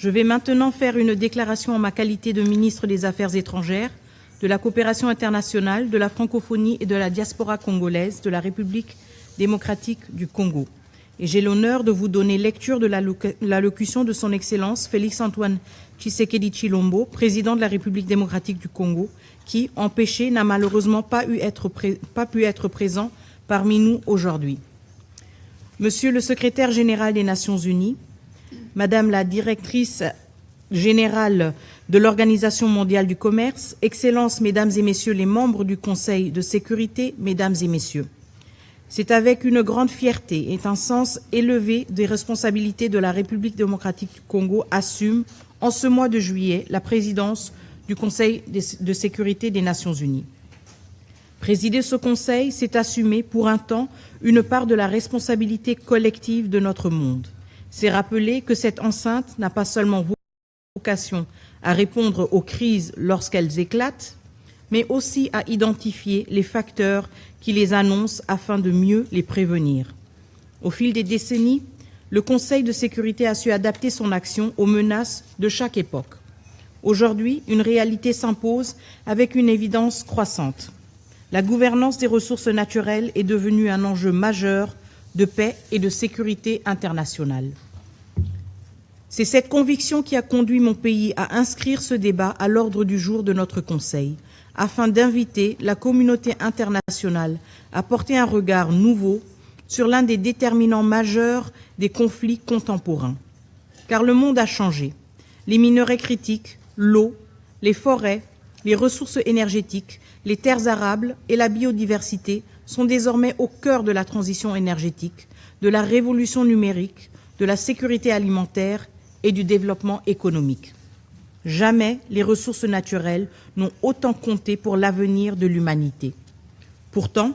Je vais maintenant faire une déclaration en ma qualité de ministre des Affaires étrangères, de la coopération internationale, de la francophonie et de la diaspora congolaise de la République démocratique du Congo. Et j'ai l'honneur de vous donner lecture de l'allocution de son Excellence Félix-Antoine Tshisekedi Tshilombo, président de la République démocratique du Congo, qui, empêché, n'a malheureusement pas pu être présent parmi nous aujourd'hui. Monsieur le secrétaire général des Nations Unies, Madame la directrice générale de l'Organisation mondiale du commerce, Excellences, Mesdames et Messieurs les membres du Conseil de sécurité, Mesdames et Messieurs, c'est avec une grande fierté et un sens élevé des responsabilités de la République démocratique du Congo assume, en ce mois de juillet, la présidence du Conseil de sécurité des Nations Unies. Présider ce Conseil, c'est assumer pour un temps une part de la responsabilité collective de notre monde. C'est rappeler que cette enceinte n'a pas seulement vocation à répondre aux crises lorsqu'elles éclatent, mais aussi à identifier les facteurs qui les annoncent afin de mieux les prévenir. Au fil des décennies, le Conseil de sécurité a su adapter son action aux menaces de chaque époque. Aujourd'hui, une réalité s'impose avec une évidence croissante. La gouvernance des ressources naturelles est devenue un enjeu majeur de paix et de sécurité internationale. C'est cette conviction qui a conduit mon pays à inscrire ce débat à l'ordre du jour de notre Conseil, afin d'inviter la communauté internationale à porter un regard nouveau sur l'un des déterminants majeurs des conflits contemporains. Car le monde a changé. Les minerais critiques, l'eau, les forêts, les ressources énergétiques, les terres arables et la biodiversité sont désormais au cœur de la transition énergétique, de la révolution numérique, de la sécurité alimentaire et du développement économique. Jamais les ressources naturelles n'ont autant compté pour l'avenir de l'humanité. Pourtant,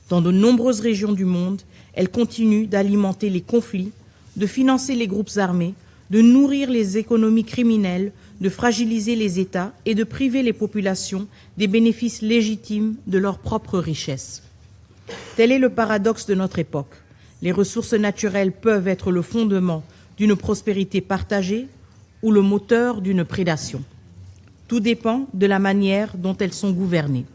dans de nombreuses régions du monde, elles continuent d'alimenter les conflits, de financer les groupes armés, de nourrir les économies criminelles, de fragiliser les États et de priver les populations des bénéfices légitimes de leurs propres richesses. Tel est le paradoxe de notre époque. Les ressources naturelles peuvent être le fondement d'une prospérité partagée ou le moteur d'une prédation. Tout dépend de la manière dont elles sont gouvernées.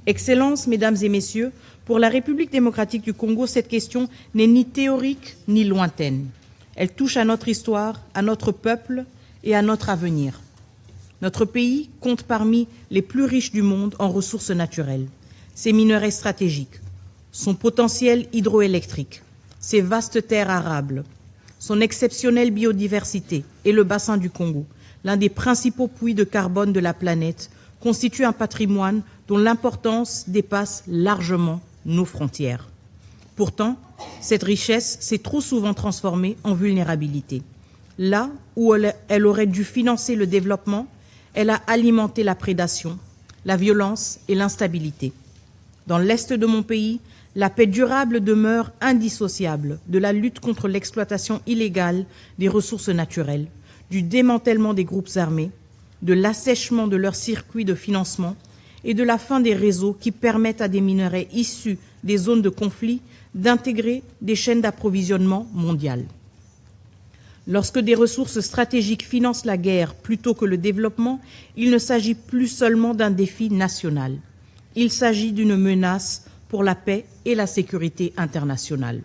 Excellences, Mesdames et Messieurs, pour la République démocratique du Congo, cette question n'est ni théorique ni lointaine. Elle touche à notre histoire, à notre peuple et à notre avenir. Notre pays compte parmi les plus riches du monde en ressources naturelles. Ses minerais stratégiques, son potentiel hydroélectrique, ses vastes terres arables, son exceptionnelle biodiversité et le bassin du Congo, l'un des principaux puits de carbone de la planète, constitue un patrimoine dont l'importance dépasse largement nos frontières. Pourtant, cette richesse s'est trop souvent transformée en vulnérabilité. Là où elle aurait dû financer le développement, elle a alimenté la prédation, la violence et l'instabilité. Dans l'est de mon pays, la paix durable demeure indissociable de la lutte contre l'exploitation illégale des ressources naturelles, du démantèlement des groupes armés, de l'assèchement de leurs circuits de financement et de la fin des réseaux qui permettent à des minerais issus des zones de conflit d'intégrer des chaînes d'approvisionnement mondiales. Lorsque des ressources stratégiques financent la guerre plutôt que le développement, il ne s'agit plus seulement d'un défi national. Il s'agit d'une menace pour la paix et la sécurité internationale.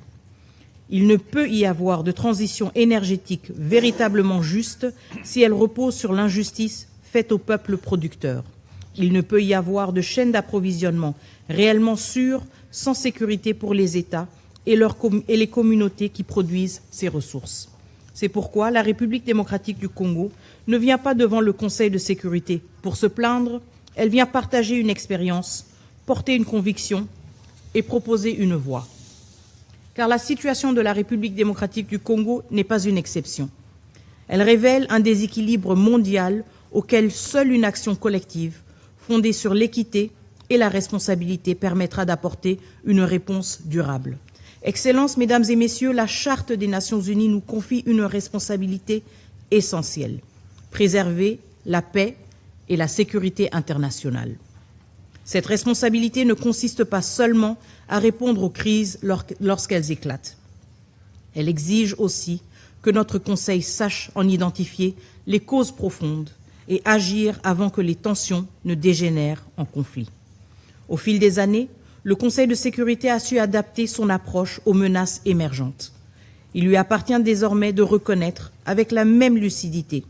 Il ne peut y avoir de transition énergétique véritablement juste si elle repose sur l'injustice faite au peuple producteur. Il ne peut y avoir de chaîne d'approvisionnement réellement sûre sans sécurité pour les États et les communautés qui produisent ces ressources. C'est pourquoi la République démocratique du Congo ne vient pas devant le Conseil de sécurité pour se plaindre, elle vient partager une expérience, porter une conviction et proposer une voie. Car la situation de la République démocratique du Congo n'est pas une exception. Elle révèle un déséquilibre mondial auquel seule une action collective, fondée sur l'équité et la responsabilité, permettra d'apporter une réponse durable. Excellences, Mesdames et Messieurs, la Charte des Nations Unies nous confie une responsabilité essentielle, préserver la paix et la sécurité internationale. Cette responsabilité ne consiste pas seulement à répondre aux crises lorsqu'elles éclatent. Elle exige aussi que notre Conseil sache en identifier les causes profondes et agir avant que les tensions ne dégénèrent en conflit. Au fil des années, le Conseil de sécurité a su adapter son approche aux menaces émergentes. Il lui appartient désormais de reconnaître, avec la même lucidité,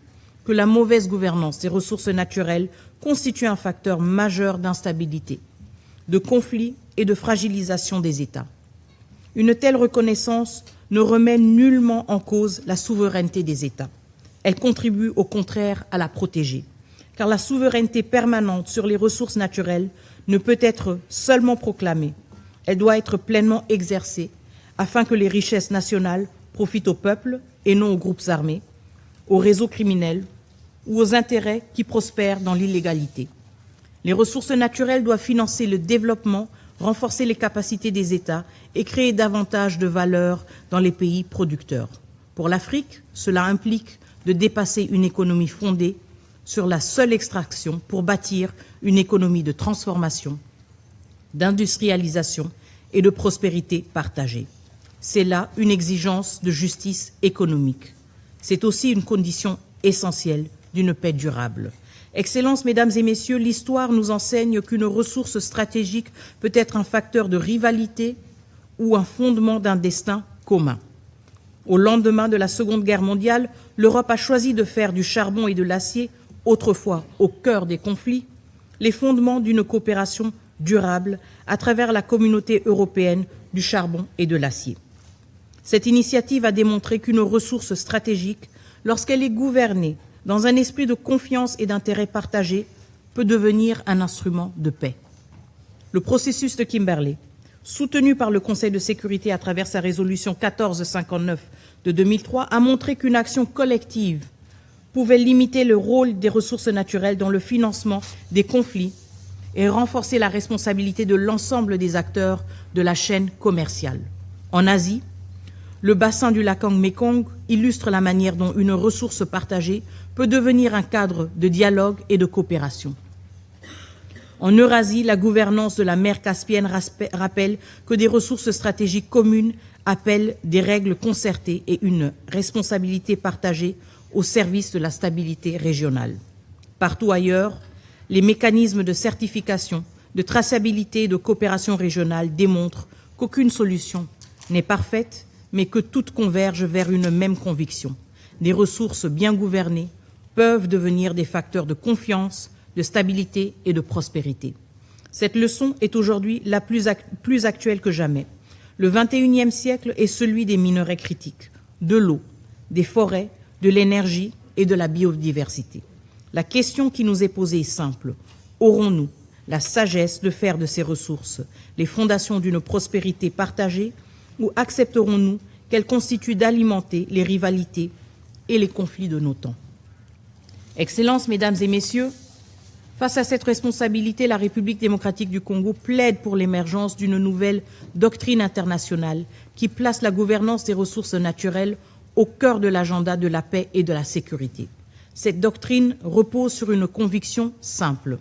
que la mauvaise gouvernance des ressources naturelles constitue un facteur majeur d'instabilité, de conflit et de fragilisation des États. Une telle reconnaissance ne remet nullement en cause la souveraineté des États. Elle contribue au contraire à la protéger, car la souveraineté permanente sur les ressources naturelles ne peut être seulement proclamée, elle doit être pleinement exercée afin que les richesses nationales profitent au peuple et non aux groupes armés, aux réseaux criminels ou aux intérêts qui prospèrent dans l'illégalité. Les ressources naturelles doivent financer le développement, renforcer les capacités des États et créer davantage de valeur dans les pays producteurs. Pour l'Afrique, cela implique de dépasser une économie fondée sur la seule extraction pour bâtir une économie de transformation, d'industrialisation et de prospérité partagée. C'est là une exigence de justice économique. C'est aussi une condition essentielle d'une paix durable. Excellences, Mesdames et Messieurs, l'histoire nous enseigne qu'une ressource stratégique peut être un facteur de rivalité ou un fondement d'un destin commun. Au lendemain de la Seconde Guerre mondiale, l'Europe a choisi de faire du charbon et de l'acier, autrefois au cœur des conflits, les fondements d'une coopération durable à travers la communauté européenne du charbon et de l'acier. Cette initiative a démontré qu'une ressource stratégique, lorsqu'elle est gouvernée dans un esprit de confiance et d'intérêt partagé, peut devenir un instrument de paix. Le processus de Kimberley, soutenu par le Conseil de sécurité à travers sa résolution 1459 de 2003, a montré qu'une action collective pouvait limiter le rôle des ressources naturelles dans le financement des conflits et renforcer la responsabilité de l'ensemble des acteurs de la chaîne commerciale. En Asie, le bassin du lac Mekong illustre la manière dont une ressource partagée peut devenir un cadre de dialogue et de coopération. En Eurasie, la gouvernance de la mer Caspienne rappelle que des ressources stratégiques communes appellent des règles concertées et une responsabilité partagée au service de la stabilité régionale. Partout ailleurs, les mécanismes de certification, de traçabilité et de coopération régionale démontrent qu'aucune solution n'est parfaite, mais que toutes convergent vers une même conviction. Des ressources bien gouvernées peuvent devenir des facteurs de confiance, de stabilité et de prospérité. Cette leçon est aujourd'hui la plus actuelle que jamais. Le XXIe siècle est celui des minerais critiques, de l'eau, des forêts, de l'énergie et de la biodiversité. La question qui nous est posée est simple. Aurons-nous la sagesse de faire de ces ressources les fondations d'une prospérité partagée ou accepterons-nous qu'elles constituent d'alimenter les rivalités et les conflits de nos temps? Excellences, Mesdames et Messieurs, face à cette responsabilité, la République démocratique du Congo plaide pour l'émergence d'une nouvelle doctrine internationale qui place la gouvernance des ressources naturelles au cœur de l'agenda de la paix et de la sécurité. Cette doctrine repose sur une conviction simple.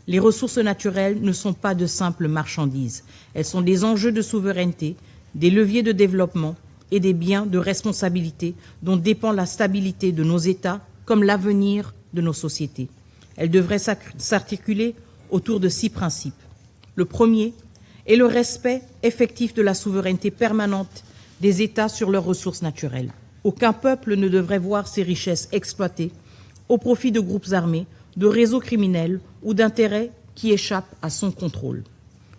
Les ressources naturelles ne sont pas de simples marchandises. Elles sont des enjeux de souveraineté, des leviers de développement et des biens de responsabilité dont dépend la stabilité de nos États comme l'avenir de nos sociétés. Elle devrait s'articuler autour de 6 principes. Le premier est le respect effectif de la souveraineté permanente des États sur leurs ressources naturelles. Aucun peuple ne devrait voir ses richesses exploitées au profit de groupes armés, de réseaux criminels ou d'intérêts qui échappent à son contrôle.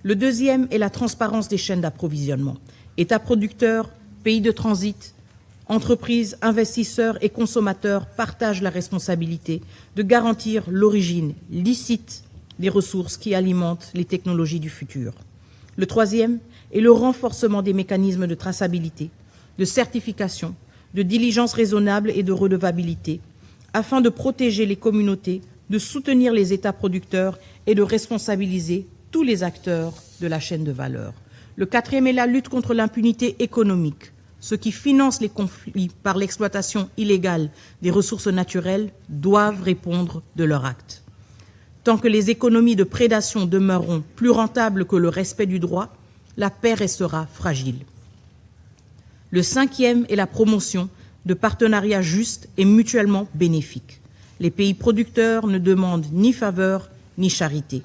Le deuxième est la transparence des chaînes d'approvisionnement. États producteurs, pays de transit, entreprises, investisseurs et consommateurs partagent la responsabilité de garantir l'origine licite des ressources qui alimentent les technologies du futur. Le troisième est le renforcement des mécanismes de traçabilité, de certification, de diligence raisonnable et de redevabilité, afin de protéger les communautés, de soutenir les États producteurs et de responsabiliser tous les acteurs de la chaîne de valeur. Le quatrième est la lutte contre l'impunité économique. Ceux qui financent les conflits par l'exploitation illégale des ressources naturelles doivent répondre de leurs actes. Tant que les économies de prédation demeureront plus rentables que le respect du droit, la paix restera fragile. Le cinquième est la promotion de partenariats justes et mutuellement bénéfiques. Les pays producteurs ne demandent ni faveur ni charité.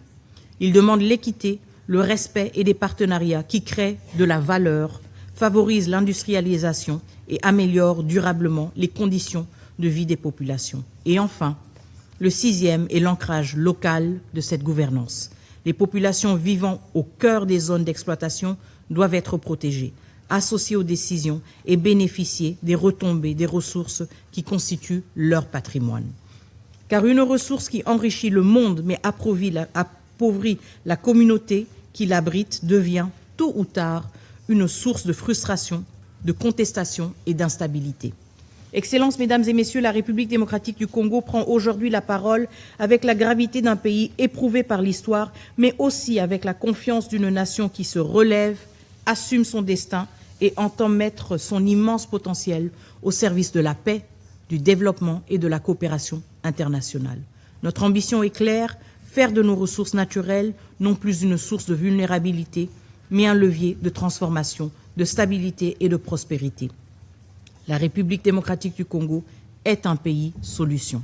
Ils demandent l'équité, le respect et des partenariats qui créent de la valeur, favorisent l'industrialisation et améliorent durablement les conditions de vie des populations. Et enfin, le sixième est l'ancrage local de cette gouvernance. Les populations vivant au cœur des zones d'exploitation doivent être protégées, associées aux décisions et bénéficier des retombées des ressources qui constituent leur patrimoine. Car une ressource qui enrichit le monde mais appauvrit la communauté qui l'abrite devient, tôt ou tard, une source de frustration, de contestation et d'instabilité. Excellences, Mesdames et Messieurs, la République démocratique du Congo prend aujourd'hui la parole avec la gravité d'un pays éprouvé par l'histoire, mais aussi avec la confiance d'une nation qui se relève, assume son destin et entend mettre son immense potentiel au service de la paix, du développement et de la coopération internationale. Notre ambition est claire, faire de nos ressources naturelles non plus une source de vulnérabilité, mais un levier de transformation, de stabilité et de prospérité. La République démocratique du Congo est un pays solution.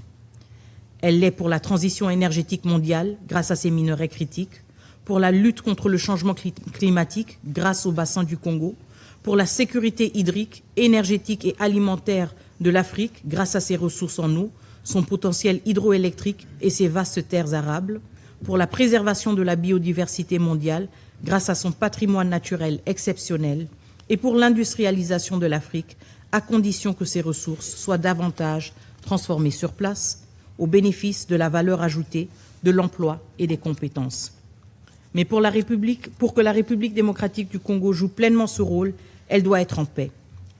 Elle l'est pour la transition énergétique mondiale grâce à ses minerais critiques, pour la lutte contre le changement climatique grâce au bassin du Congo, pour la sécurité hydrique, énergétique et alimentaire de l'Afrique grâce à ses ressources en eau, son potentiel hydroélectrique et ses vastes terres arables, pour la préservation de la biodiversité mondiale grâce à son patrimoine naturel exceptionnel et pour l'industrialisation de l'Afrique à condition que ces ressources soient davantage transformées sur place au bénéfice de la valeur ajoutée, de l'emploi et des compétences. Mais pour que la République démocratique du Congo joue pleinement ce rôle, elle doit être en paix.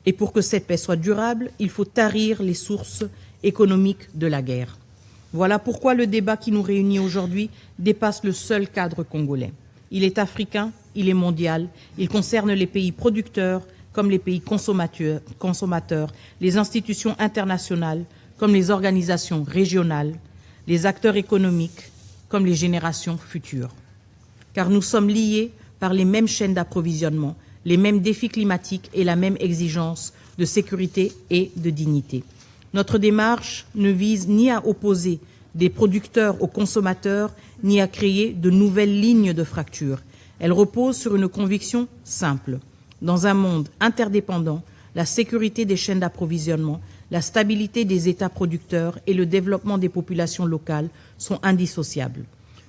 Et pour que cette paix soit durable, il faut tarir les sources économiques de la guerre. Voilà pourquoi le débat qui nous réunit aujourd'hui dépasse le seul cadre congolais. Il est africain, il est mondial, il concerne les pays producteurs comme les pays consommateurs, les institutions internationales comme les organisations régionales, les acteurs économiques comme les générations futures. Car nous sommes liés par les mêmes chaînes d'approvisionnement, les mêmes défis climatiques et la même exigence de sécurité et de dignité. Notre démarche ne vise ni à opposer des producteurs aux consommateurs, ni à créer de nouvelles lignes de fracture. Elle repose sur une conviction simple. Dans un monde interdépendant, la sécurité des chaînes d'approvisionnement, la stabilité des États producteurs et le développement des populations locales sont indissociables.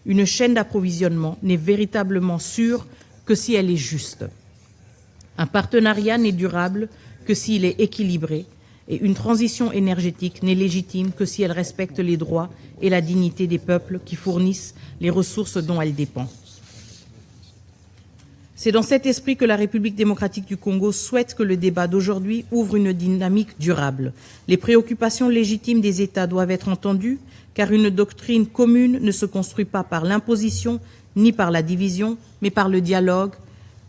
Une chaîne d'approvisionnement n'est véritablement sûre que si elle est juste. Un partenariat n'est durable que s'il est équilibré et une transition énergétique n'est légitime que si elle respecte les droits et la dignité des peuples qui fournissent les ressources dont elle dépend. C'est dans cet esprit que la République démocratique du Congo souhaite que le débat d'aujourd'hui ouvre une dynamique durable. Les préoccupations légitimes des États doivent être entendues, car une doctrine commune ne se construit pas par l'imposition ni par la division, mais par le dialogue,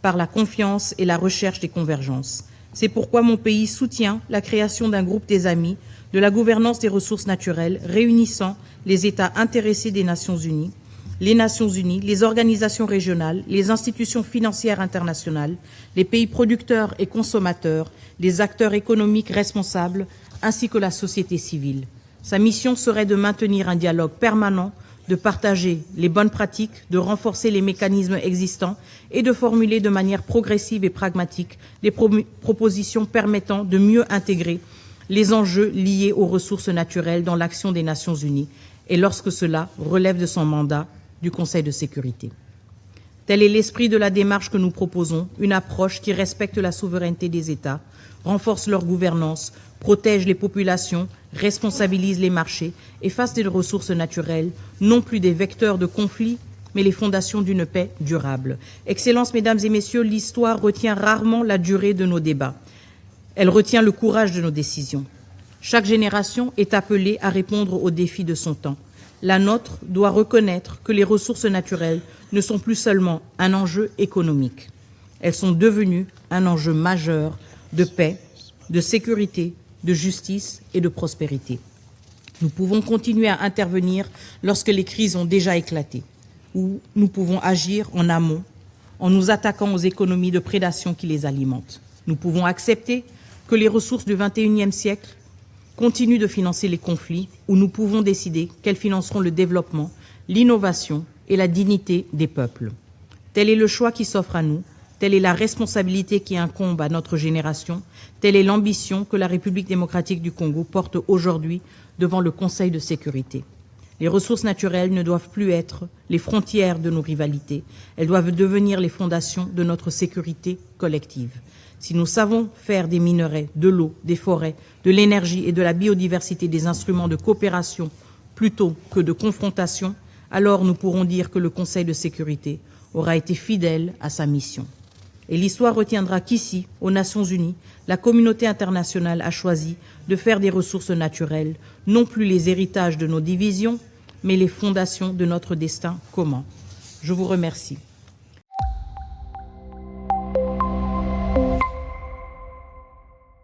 par la confiance et la recherche des convergences. C'est pourquoi mon pays soutient la création d'un groupe des amis de la gouvernance des ressources naturelles réunissant les États intéressés des Nations Unies, les organisations régionales, les institutions financières internationales, les pays producteurs et consommateurs, les acteurs économiques responsables, ainsi que la société civile. Sa mission serait de maintenir un dialogue permanent, de partager les bonnes pratiques, de renforcer les mécanismes existants et de formuler de manière progressive et pragmatique des propositions permettant de mieux intégrer les enjeux liés aux ressources naturelles dans l'action des Nations Unies et lorsque cela relève de son mandat du Conseil de sécurité. Tel est l'esprit de la démarche que nous proposons, une approche qui respecte la souveraineté des États, renforce leur gouvernance, protège les populations, responsabilise les marchés et fasse des ressources naturelles non plus des vecteurs de conflits, mais les fondations d'une paix durable. Excellences, Mesdames et Messieurs, l'histoire retient rarement la durée de nos débats. Elle retient le courage de nos décisions. Chaque génération est appelée à répondre aux défis de son temps. La nôtre doit reconnaître que les ressources naturelles ne sont plus seulement un enjeu économique. Elles sont devenues un enjeu majeur de paix, de sécurité, de justice et de prospérité. Nous pouvons continuer à intervenir lorsque les crises ont déjà éclaté, ou nous pouvons agir en amont en nous attaquant aux économies de prédation qui les alimentent. Nous pouvons accepter que les ressources du XXIe siècle continuent de financer les conflits, ou nous pouvons décider qu'elles financeront le développement, l'innovation et la dignité des peuples. Tel est le choix qui s'offre à nous, telle est la responsabilité qui incombe à notre génération, telle est l'ambition que la République démocratique du Congo porte aujourd'hui devant le Conseil de sécurité. Les ressources naturelles ne doivent plus être les frontières de nos rivalités, elles doivent devenir les fondations de notre sécurité collective. Si nous savons faire des minerais, de l'eau, des forêts, de l'énergie et de la biodiversité des instruments de coopération plutôt que de confrontation, alors nous pourrons dire que le Conseil de sécurité aura été fidèle à sa mission. Et l'histoire retiendra qu'ici, aux Nations Unies, la communauté internationale a choisi de faire des ressources naturelles non plus les héritages de nos divisions, mais les fondations de notre destin commun. Je vous remercie.